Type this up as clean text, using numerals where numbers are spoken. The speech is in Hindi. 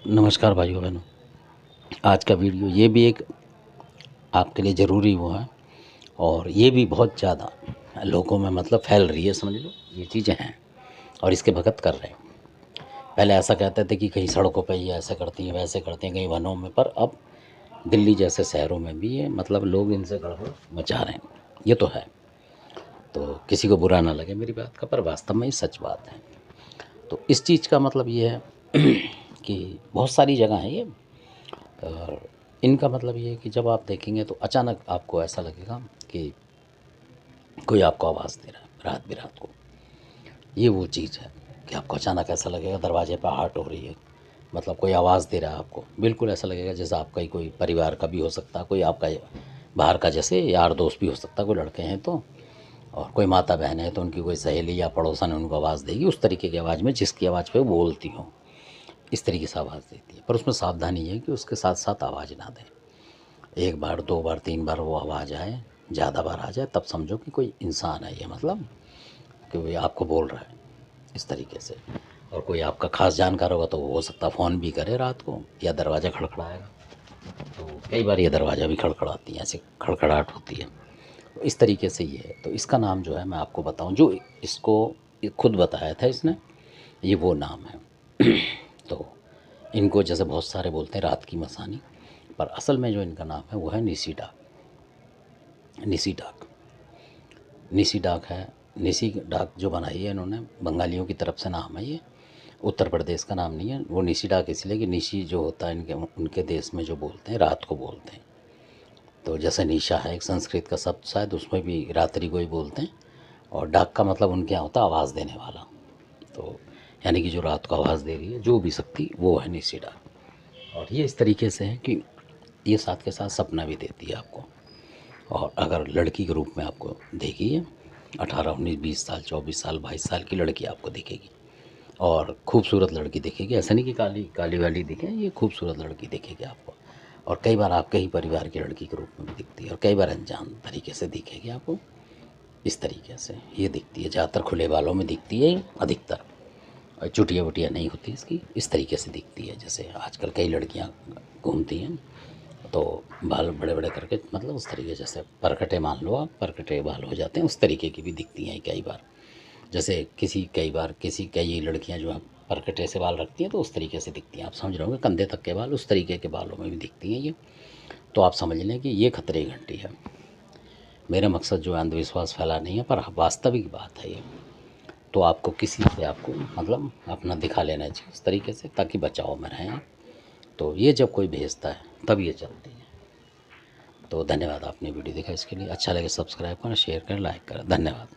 नमस्कार भाइयों बहनों। आज का वीडियो ये भी एक आपके लिए ज़रूरी हुआ है और ये भी बहुत ज़्यादा लोगों में मतलब फैल रही है, समझ लो ये चीज़ें हैं और इसके भगत कर रहे हैं। पहले ऐसा कहते थे कि कहीं सड़कों पे ये ऐसे करती हैं वैसे करती हैं, कहीं वनों में, पर अब दिल्ली जैसे शहरों में भी ये मतलब लोग इनसे गड़बड़ मचा रहे हैं। ये तो है, तो किसी को बुरा ना लगे मेरी बात का, पर वास्तव में ये सच बात है। तो इस चीज़ का मतलब ये है कि बहुत सारी जगह है ये, और इनका मतलब ये है कि जब आप देखेंगे तो अचानक आपको ऐसा लगेगा कि कोई आपको आवाज़ दे रहा है रात बिरात को। ये वो चीज़ है कि आपको अचानक ऐसा लगेगा दरवाजे पर आहट हो रही है, मतलब कोई आवाज़ दे रहा है आपको। बिल्कुल ऐसा लगेगा जैसे आपका ही कोई परिवार का भी हो सकता है, कोई आपका बाहर का जैसे यार दोस्त भी हो सकता है, कोई लड़के हैं तो, और कोई माता बहन है तो उनकी कोई सहेली या पड़ोसन उनको आवाज़ देगी उस तरीके की आवाज़ में जिसकी आवाज़ पे वो बोलती हो, इस तरीके से आवाज़ देती है। पर उसमें सावधानी है कि उसके साथ साथ आवाज़ ना दें। एक बार, दो बार, तीन बार वो आवाज़ आए, ज़्यादा बार आ जाए, तब समझो कि कोई इंसान है ये, मतलब कि वो आपको बोल रहा है इस तरीके से। और कोई आपका ख़ास जानकार होगा तो वो हो सकता है फ़ोन भी करे रात को, या दरवाज़ा खड़खड़ाएगा। तो कई बार ये दरवाज़ा भी खड़खड़ाती है, ऐसे खड़खड़ाहट होती है। तो इस तरीके से ये है। तो इसका नाम जो है मैं आपको बताऊँ, जो इसको खुद बताया था इसने, ये वो नाम है। तो इनको जैसे बहुत सारे बोलते हैं रात की मसानी, पर असल में जो इनका नाम है वो है निसी डाक। निसी डाक, निसी डाक है। निसी डाक जो बनाई है इन्होंने, बंगालियों की तरफ से नाम है ये, उत्तर प्रदेश का नाम नहीं है। वो निसी डाक इसलिए कि निशी जो होता है इनके उनके देश में जो बोलते हैं रात को बोलते हैं। तो जैसे निशा है एक संस्कृत का शब्द, शायद उसमें भी रात्रि को ही बोलते हैं, और डाक का मतलब उनके यहाँ होता है आवाज़ देने वाला। तो यानी कि जो रात को आवाज़ दे रही है जो भी शक्ति, वो है निसी डाक। और ये इस तरीके से है कि ये साथ के साथ सपना भी देती है आपको। और अगर लड़की के रूप में आपको देगी ये 18, 19, 20 साल, 24 साल, 22 साल की लड़की आपको दिखेगी, और खूबसूरत लड़की दिखेगी। ऐसा नहीं कि काली काली वाली दिखे, ये खूबसूरत लड़की दिखेगी आपको। और कई बार आपके ही परिवार की लड़की के रूप में भी दिखती है, और कई बार अनजान तरीके से दिखेगी आपको। इस तरीके से ये दिखती है, ज़्यादातर खुले बालों में दिखती है अधिकतर, और चुटिया वुटिया नहीं होती इसकी। इस तरीके से दिखती है जैसे आजकल कई लड़कियां घूमती हैं, तो बाल बड़े बड़े करके, मतलब उस तरीके जैसे परकटे, मान लो आप परकटे बाल हो जाते हैं, उस तरीके की भी दिखती हैं कई बार। जैसे कई बार कई लड़कियां जो हैं परकटे से बाल रखती हैं तो उस तरीके से दिखती हैं। आप समझ रहे होंगे, कंधे तक के बाल, उस तरीके के बालों में भी दिखती हैं ये। तो आप समझ लें कि ये खतरे की घंटी है। मेरा मकसद जो है अंधविश्वास फैला नहीं है, पर वास्तविक बात है ये। तो आपको किसी से आपको मतलब अपना दिखा लेना चाहिए उस तरीके से, ताकि बचाव में रहें आप। तो ये जब कोई भेजता है तब ये चलती है। तो धन्यवाद, आपने वीडियो देखा, इसके लिए अच्छा लगे सब्सक्राइब करें, शेयर करें, लाइक करें। धन्यवाद।